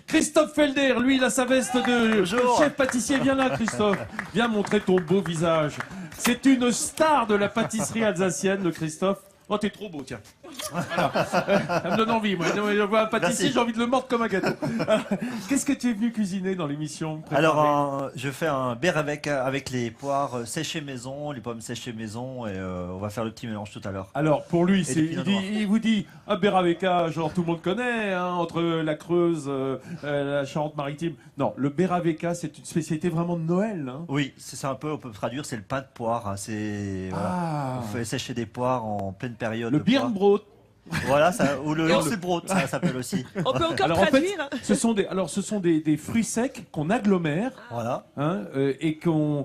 Christophe Felder, lui, il a sa veste de Bonjour. chef pâtissier. Viens là, Christophe. Viens montrer ton beau visage. C'est une star de la pâtisserie alsacienne, le Christophe. Oh, t'es trop beau, tiens. Voilà. Ça me donne envie, moi. Je vois un pâtissier, Merci. j'ai envie de le mordre comme un gâteau. Qu'est-ce que tu es venu cuisiner dans l'émission? Alors, je fais un beurre avec les poires séchées maison, les pommes séchées maison, et on va faire le petit mélange tout à l'heure. Alors, pour lui, du pinot noir. il vous dit un Beraveka, genre tout le monde connaît, hein, entre la Creuse, la Charente-Maritime. Non, le Beraveka, c'est une spécialité vraiment de Noël. Hein. Oui, c'est ça un peu, on peut traduire, c'est le pain de poire. Hein, voilà. Ah, On fait sécher des poires en pleine période. le de poire. Birnbrot. Voilà, ou le Lancebrot, ça s'appelle aussi. On peut encore Alors, en fait, traduire. ce sont des fruits secs qu'on agglomère. Voilà. Hein, et qu'on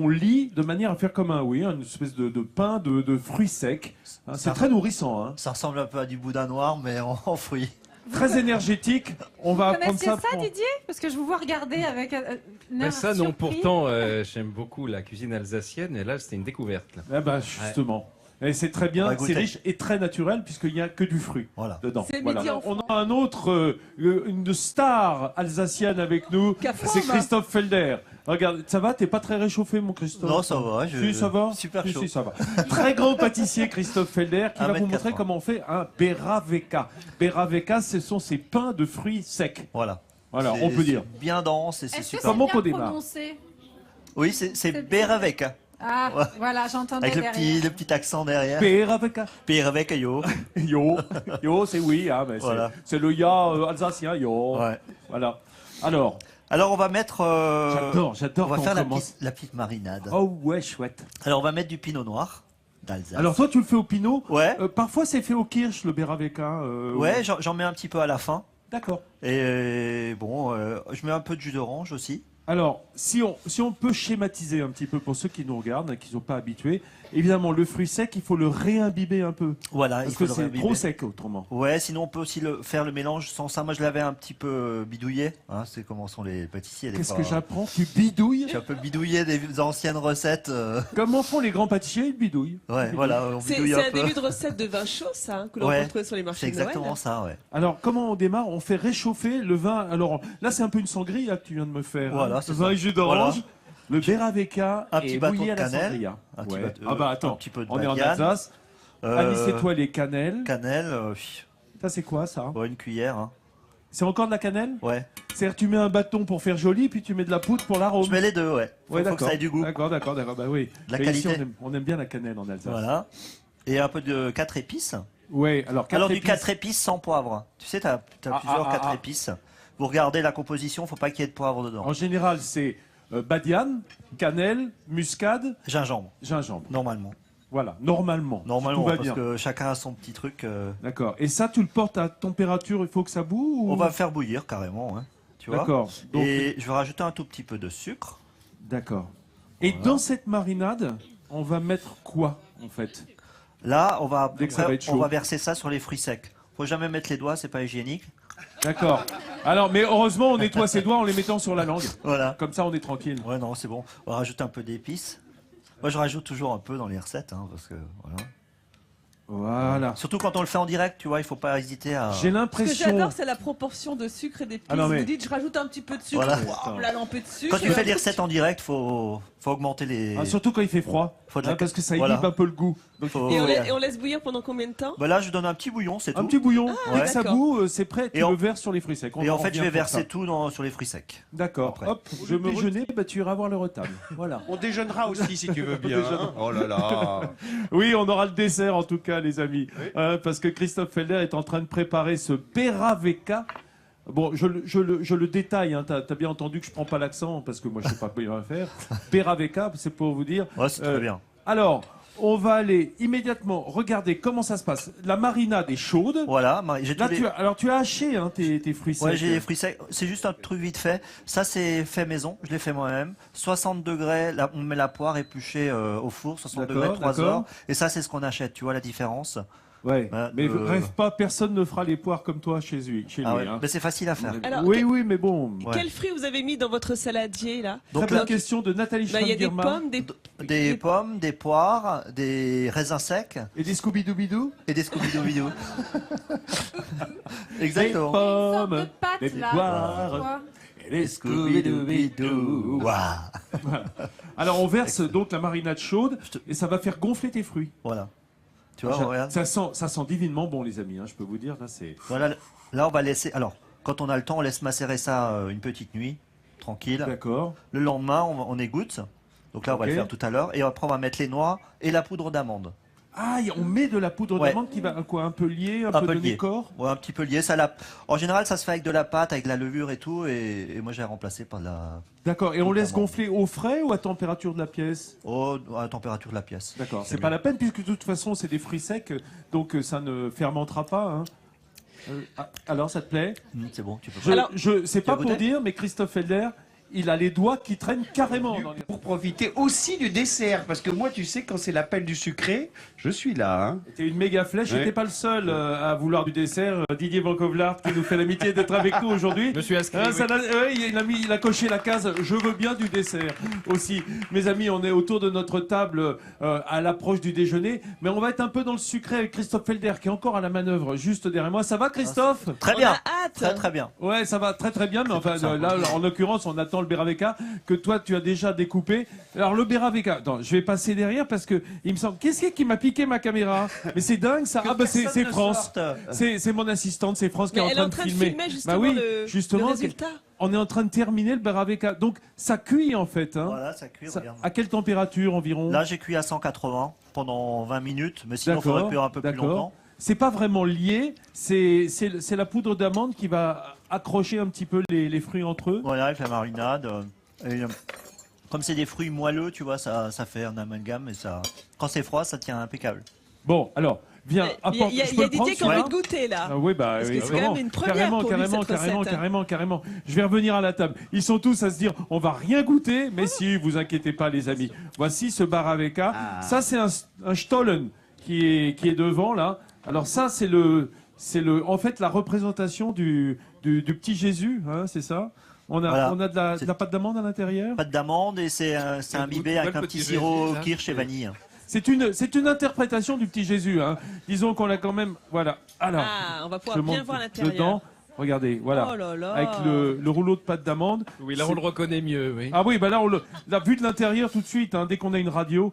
lie de manière à faire comme une espèce de pain de fruits secs. Hein, c'est très nourrissant, hein. Ça ressemble un peu à du boudin noir, mais en fruits. Très énergétique. On va Vous apprendre connaissiez ça. ça, Didier? Parce que je vous vois regarder avec une Mais air ça, non, surpris. pourtant, j'aime beaucoup la cuisine alsacienne, et là, c'était une découverte. Là. Ah bah, justement. Et c'est très On bien, va c'est goûter. riche et très naturel puisqu'il n'y a que du fruit Voilà. dedans. C'est Voilà. midi en On a un autre, une star alsacienne avec nous, Cafard, c'est bah. Christophe Felder. Regarde, ça va? T'es pas très réchauffé, mon Christophe? Non, ça va. Si, ça va? Super Si, chaud. si, ça va. Très grand pâtissier, Christophe Felder, qui va vous 1,80 montrer m. comment on fait un Beraveka. Beraveka, ce sont ces pains de fruits secs. Voilà. Voilà, C'est- on peut dire. c'est bien dense et c'est Est-ce que super. c'est Comment bien qu'on démarre prononcé? Oui, c'est beurre avec. Ah, Ouais. voilà, j'entendais Avec derrière. le petit accent derrière. Beraveka. Beurre avec, yo. Yo, yo, c'est oui, hein, mais Voilà. c'est le ya alsacien, yo. Ouais. Voilà. Alors, Alors on va mettre. j'adore On va quand faire on commence. la petite marinade. Oh ouais, chouette. Alors on va mettre du pinot noir d'Alsace. Alors toi, tu le fais au pinot. Ouais. Parfois, c'est fait au kirsch, le Beraveka. Ouais, j'en mets un petit peu à la fin. D'accord. Et bon, je mets un peu de jus d'orange aussi. Alors, si on peut schématiser un petit peu pour ceux qui nous regardent, qui ne sont pas habitués, évidemment, le fruit sec, il faut le réimbiber un peu. Voilà, Parce il faut que le c'est réimbiber. trop sec autrement. Ouais, sinon on peut aussi faire le mélange sans ça. Moi je l'avais un petit peu bidouillé. Hein, c'est comment sont les pâtissiers. des Qu'est-ce fois. que j'apprends? Tu bidouilles? J'ai un peu bidouillé des anciennes recettes. Comment font les grands pâtissiers? Ils bidouillent. Ouais, voilà, on C'est bidouille un un peu. début de recette de vin chaud, ça, hein, que l'on Ouais, peut trouver sur les C'est marchés de Noël. exactement ça, ouais. Alors, comment on démarre? On fait réchauffer le vin. Alors, là, c'est un peu une sangria que tu viens de me faire. Voilà, hein. c'est Vin ça. et jus d'orange. Voilà. Le Beraveka Un petit est bâton bouilli de à la cannelle. sangria. Un petit Ouais. bâton- Ah bah attends, un petit peu de on est en badiane. Alsace. Anis et toi les cannelles. Cannelle, Ça, c'est quoi, ça? ouais, une cuillère. Hein. C'est encore de la cannelle? Ouais. C'est-à-dire, tu mets un bâton pour faire joli, puis tu mets de la poudre pour l'arôme. Je mets les deux, ouais. Ouais, Faut que ça ait du goût. D'accord. Bah oui. De la Mais ici, qualité. on aime bien la cannelle en Alsace. Voilà. Et un peu de 4 épices. Ouais, alors, Alors du épices. 4 épices sans poivre. Tu sais, t'as plusieurs 4 ah. épices. Vous regardez la composition, faut pas qu'il y ait de poivre dedans. En général, c'est badiane, cannelle, muscade, Gingembre, gingembre. normalement. Voilà, normalement. Normalement, Tout va parce bien. que chacun a son petit truc. D'accord. Et ça, tu le portes à température, il faut que ça boue ou... On va faire bouillir carrément, hein, tu vois. D'accord. Donc, Et je vais rajouter un tout petit peu de sucre. d'accord. Et dans cette marinade, on va mettre quoi, en fait? Là, on va, Dès que ça va être chaud. on va verser ça sur les fruits secs. Faut jamais mettre les doigts, c'est pas hygiénique. D'accord. Alors, mais heureusement, on nettoie ses doigts en les mettant sur la langue. Voilà. Comme ça, on est tranquille. Ouais, non, c'est bon. On va rajouter un peu d'épices. Moi, je rajoute toujours un peu dans les recettes, hein, parce que voilà. Voilà. Surtout quand on le fait en direct, tu vois, il faut pas hésiter à. J'ai Ce que l'impression... j'adore, c'est la proportion de sucre et d'épices. Ah non, mais- Vous dites, je rajoute un petit peu de sucre. Voilà. Waouh, la lampée de sucre. Quand tu fais des recettes en direct, faut augmenter les. Ah, surtout quand il fait froid, Faut de la- parce que ça voilà. inhibe un peu le goût. Donc, Faut- Et ouais. on laisse bouillir pendant combien de temps? Bah là, je donne un petit bouillon, c'est un tout. petit bouillon, dès ouais. que ça D'accord. bout, c'est prêt, tu Et on- le verses sur les fruits secs. On Et en en fait, je revient vais pour ça. verser tout sur les fruits secs. D'accord, après. hop, je me déjeuner, bah, tu iras voir le retable. Voilà. On déjeunera aussi si tu veux bien. hein. Oh là là. Oui, on aura le dessert en tout cas, les amis. Parce que Christophe Felder est en train de préparer ce Beraveka. Bon, je le détaille, hein. T'as bien entendu que je prends pas l'accent, parce que moi je sais pas bien faire. Beraveka, c'est pour vous dire. Ouais, c'est très bien. Alors, on va aller immédiatement regarder comment ça se passe. La marinade est chaude. Voilà, j'ai tous Là, les. alors tu as haché hein, tes fruits secs. Ouais, j'ai les fruits secs. C'est juste un truc vite fait. Ça, c'est fait maison. Je l'ai fait moi-même. 60 degrés. Là, on met la poire épluchée au four. 60 D'accord, degrés, 3 d'accord. heures. Et ça, c'est ce qu'on achète. Tu vois la différence? Ouais. Hein, Mais rêve pas, personne ne fera les poires comme toi chez lui. Ah lui, ouais. hein. Mais c'est facile à faire. Alors, oui, oui, mais bon. Ouais. Quels fruits vous avez mis dans votre saladier là? Très Donc bonne là, question de Nathalie Bah, il y a des Schramm-Girma. pommes, des pommes, des poires, des raisins secs Et des Scooby-Doo-Bidou. et des Scooby-Doo. Des Exactement. Sorte de pommes, pâte, des là. poires. Quoi et des Scooby-Doo-Bidou. Waouh. Alors on verse donc la marinade chaude et ça va faire gonfler tes fruits. Voilà. Tu vois, regarde. Ça sent divinement bon les amis, hein, je peux vous dire. Là, c'est... Voilà, là, on va laisser. Alors, quand on a le temps, on laisse macérer ça une petite nuit, tranquille. D'accord. Le lendemain, on égoutte. Donc là, on va Ok. le faire tout à l'heure. Et après, on va mettre les noix et la poudre d'amande. Ah, on met de la poudre Ouais. d'amande qui va un peu lier, un peu donner lié. corps. Ouais, un petit peu lié. En général, ça se fait avec de la pâte, avec de la levure et tout. Et moi, j'ai remplacé par de la. D'accord. Et on laisse D'amande. gonfler au frais ou à température de la pièce? À la température de la pièce. D'accord. C'est pas la peine puisque de toute façon c'est des fruits secs, donc ça ne fermentera pas. Hein. Alors ça te plaît? C'est bon, tu peux. C'est pas as pour goûté dire, mais Christophe Felder, il a les doigts qui traînent carrément. Dans les... Pour profiter aussi du dessert, parce que moi, tu sais, quand c'est l'appel du sucré, je suis là. Hein. T'es une méga flèche, Ouais. et t'es pas le seul à vouloir du dessert. Didier Van Kovlart qui nous fait l'amitié d'être avec nous aujourd'hui. Je suis inscrit. Hein, oui. ça il a coché la case « Je veux bien du dessert » aussi. Mes amis, on est autour de notre table à l'approche du déjeuner, mais on va être un peu dans le sucré avec Christophe Felder qui est encore à la manœuvre juste derrière moi. Ça va Christophe? Très On bien. a hâte. Très, très bien. Ouais, ça va très très bien, mais enfin tout là, en l'occurrence, on attend le Beraveka que toi tu as déjà découpé. Alors le Beraveka, attends, je vais passer derrière parce que il me semble, qu'est-ce qui m'a piqué ma caméra? Mais c'est dingue ça. Ah bah c'est France. C'est mon assistante, c'est France qui Mais est elle est en train de filmer. justement Bah oui, le justement, résultat. on est en train de terminer le Beraveka. Donc ça cuit en fait. Hein. Voilà, ça cuit, regarde. À quelle température environ? Là, j'ai cuit à 180 pendant 20 minutes, mais sinon, il faudrait cuire un peu plus longtemps. C'est pas vraiment lié, c'est la poudre d'amande qui va accrocher un petit peu les fruits entre eux. Voilà, avec la marinade. Comme c'est des fruits moelleux, tu vois, ça fait un amalgame et ça. Quand c'est froid, ça tient impeccable. Bon, alors, viens. Il y a, je peux il y a le prendre, Didier qui a celui-là envie de goûter là. Ah oui, bah Parce oui, que c'est vraiment. quand même une première Carrément, pour lui, carrément, cette carrément, recette. carrément. Je vais revenir à la table. Ils sont tous à se dire, on va rien goûter, mais si, vous inquiétez pas, les amis. Voici ce Beraveka. Ça, c'est un Stollen qui est devant là. Alors ça, c'est en fait la représentation du petit Jésus, hein, c'est ça. On a, Voilà. on a de la pâte d'amande à l'intérieur. Pâte d'amande et c'est imbibé goûte avec pas un le petit petit sirop Jésus, là. kirsch et vanille. C'est une interprétation du petit Jésus. Hein. Disons qu'on l'a quand même. Voilà. Alors, Ah, on va je pouvoir bien monte voir l'intérieur. dedans. Regardez, voilà. Oh là là. Avec le rouleau de pâte d'amande. Oui, là on le reconnaît mieux. Oui. Ah oui, bah là, la vue de l'intérieur tout de suite, hein, dès qu'on a une radio.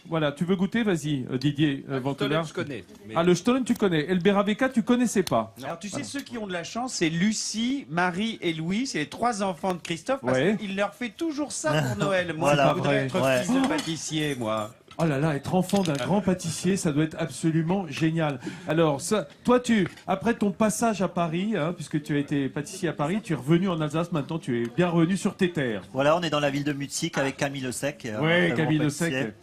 Voilà, tu veux goûter? Vas-y, Didier Van Kovlart. Je connais. Mais... Ah, le Stollen, tu connais. Et le Beraveka, tu connaissais pas. Alors, tu sais, ceux qui ont de la chance, c'est Lucie, Marie et Louis. C'est les 3 enfants de Christophe. Parce Ouais. qu'il leur fait toujours ça pour Noël. Moi, Voilà. je voudrais être Ouais. fils de pâtissier, moi. Oh là là, être enfant d'un grand pâtissier, ça doit être absolument génial. Alors, toi, après ton passage à Paris, hein, puisque tu as été pâtissier à Paris, tu es revenu en Alsace, maintenant tu es bien revenu sur tes terres. Voilà, on est dans la ville de Mutzig avec Camille Le Sec. Ouais, un très Camille bon Le pâtissier. Sec,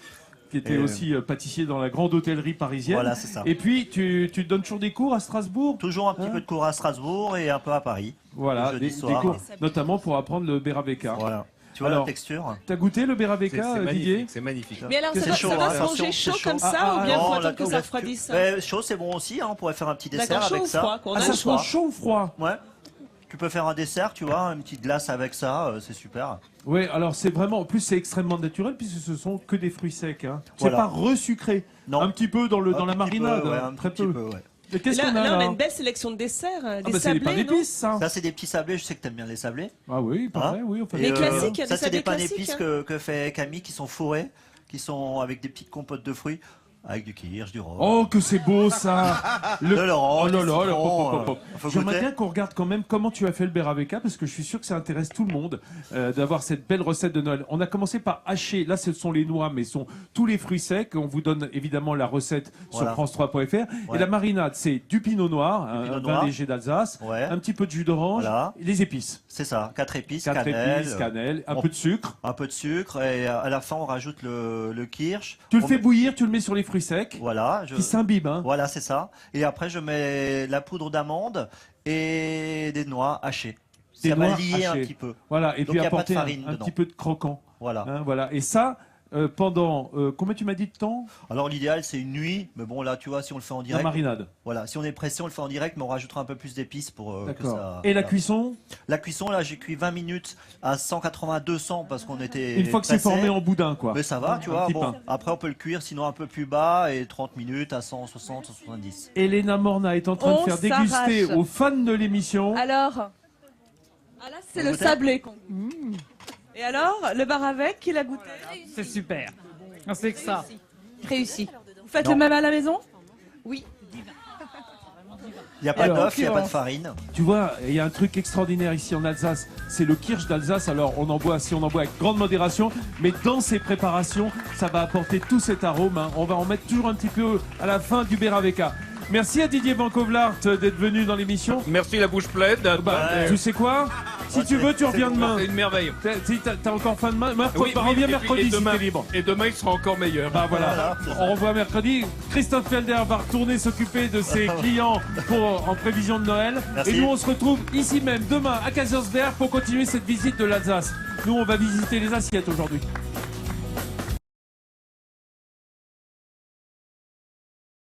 qui était Et, aussi pâtissier dans la grande hôtellerie parisienne. Voilà, c'est ça. Et puis, tu donnes toujours des cours à Strasbourg? Toujours un petit Hein peu de cours à Strasbourg et un peu à Paris. Voilà, le jeudi des soir. cours, notamment pour apprendre le Beraveka. Voilà. Tu vois Alors, la texture? T'as goûté le C'est Beraveka, Didier? magnifique. C'est magnifique. Mais alors, C'est ça chaud, va hein, se attention, manger c'est chaud chaud. comme ça Ah, ou bien ah, faut ah, attendre que ça refroidisse? Chaud, c'est bon aussi. Hein, on pourrait faire un petit dessert D'accord, chaud avec ou ça. froid qu'on Ah, a ça le se choix. mange chaud ou froid? Ouais. Tu peux faire un dessert, tu vois, une petite glace avec ça, c'est super. Oui, alors c'est vraiment, en plus c'est extrêmement naturel puisque ce sont que des fruits secs. Hein. C'est Voilà. pas resucré. Non. Un petit peu dans la Un petit marinade, peu, ouais, hein, un très petit peu. peu, ouais. Et qu'est-ce Là, qu'on a là, on a là? une belle sélection de desserts, Ah des bah, c'est les pains sablés, non? d'épices, ça. Ça, c'est des petits sablés, je sais que t'aimes bien les sablés. Ah oui, pareil, Hein oui. On fait Les Et, classiques, il y a des ça, c'est sablés des pains classiques, d'épices hein. que fait Camille qui sont fourrés, qui sont avec des petites compotes de fruits, avec du kirsch, du rhum. Oh, que c'est beau ça. De l'orange, Oh là du là, citron, hop, hop, hop. faut J'aimerais goûter. bien qu'on regarde quand même comment tu as fait le Beraveka parce que je suis sûr que ça intéresse tout le monde d'avoir cette belle recette de Noël. On a commencé par hacher, là ce sont les noix mais ce sont tous les fruits secs. On vous donne évidemment la recette Voilà. sur France3.fr. Et Ouais. la marinade c'est du pinot noir, pinot un vin noir. léger d'Alsace, Ouais. un petit peu de jus d'orange, Voilà. et les épices. C'est ça, 4 épices, 4 cannelle, épices, cannelle, un on- peu de sucre. un peu de sucre, et à la fin on rajoute le kirsch. Tu le On fais met- bouillir, tu le mets sur les fruits secs, Voilà, qui s'imbibent. Hein. voilà, c'est ça. Et après je mets la poudre d'amande et des noix hachées. Des Ça noix va lier un hachées. petit peu. Voilà, et Donc, puis y a pas de apporter farine un dedans. petit peu de croquant. Voilà. Hein, voilà. Et ça, pendant combien tu m'as dit de temps? Alors l'idéal c'est une nuit, mais bon là tu vois si on le fait en La direct, marinade. voilà, si on est pressé on le fait en direct, mais on rajoutera un peu plus d'épices pour que D'accord. ça. Et la voilà. cuisson? La cuisson là j'ai cuit 20 minutes à 180-200 parce qu'on était. Une fois que c'est pressé. formé en boudin, quoi. Mais ça va, tu Un vois. petit Bon, pain. après on peut le cuire sinon un peu plus bas et 30 minutes à 160-170. Elena Morna est en train de On faire déguster s'arrache. aux fans de l'émission. Alors, là, c'est Vous le goûtez sablé. Et alors, le bar avec, qui l'a goûté? C'est super. C'est que ça. Réussi. Vous faites Non. le même à la maison? Il n'y a pas Alors, d'œuf, il n'y a pas de farine. Tu vois, il y a un truc extraordinaire ici en Alsace, c'est le kirsch d'Alsace. Alors on en boit, si on en boit avec grande modération, mais dans ces préparations, ça va apporter tout cet arôme, hein. On va en mettre toujours un petit peu à la fin du Beraveka. Merci à Didier Van Kovlart d'être venu dans l'émission. Merci la bouche pleine. Tu sais quoi? Si tu veux, tu reviens demain. C'est une merveille. T'as encore fin de main. Reviens mercredi si t'es libre. Et demain, il sera encore meilleur. Bah voilà, on revoit mercredi. Christophe Felder va retourner s'occuper de ses clients en prévision de Noël. Merci. Et nous, on se retrouve ici même demain à Kaisersberg pour continuer cette visite de l'Alsace. Nous, on va visiter les assiettes aujourd'hui.